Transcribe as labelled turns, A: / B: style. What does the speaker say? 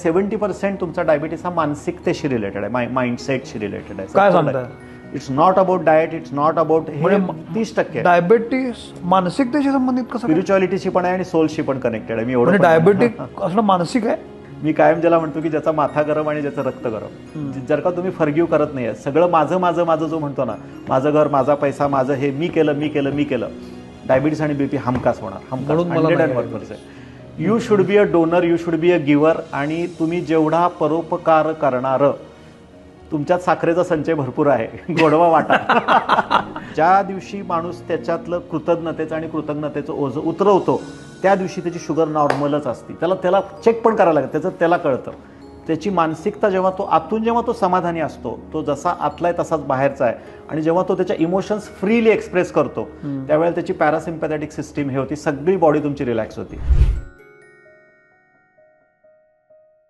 A: 70% तुमचा डायबिटीस हा मानसिकतेशी रिलेटेड आहे, माइंडसेटशी रिलेटेड आहे.
B: काय सांगताय?
A: It's not about diet, it's not about 30%.
B: Diabetes मानसिकतेशी संबंधित कसं?
A: स्पिरिच्युअलिटीशी पण आहे आणि सोलशी पण कनेक्टेड आहे. मी एवढं
B: डायबिटिक असणं मानसिक आहे.
A: मी कायम ज्याला म्हणतो की ज्याचा माथा गरम आणि ज्याचं रक्त गरम. जर का तुम्ही फॉरगिव्ह करत नाहीये, सगळं माझं माझं माझं जो म्हणतो ना, माझं घर, माझा पैसा, माझं हे, मी केलं, डायबिटीस आणि बीपी हमखास होणार. हमखास 101%. You should be a donor, you should be a giver. आणि तुम्ही जेवढा परोपकार करणार, तुमच्यात साखरेचा संचय भरपूर आहे, गोडवा वाटा. ज्या दिवशी माणूस त्याच्यातलं कृतज्ञतेचं आणि कृतज्ञतेचं ओझं उतरवतो, त्या दिवशी त्याची शुगर नॉर्मलच असते. त्याला चेक पण करायला लागतं, त्याला कळतं. त्याची मानसिकता जेव्हा तो समाधानी असतो, तो जसा आतला आहे तसाच बाहेरचा आहे. आणि जेव्हा तो त्याच्या इमोशन्स फ्रीली एक्सप्रेस करतो, त्यावेळेला त्याची पॅरासिम्पॅथेटिक सिस्टीम हे होती, सगळी बॉडी तुमची रिलॅक्स होती.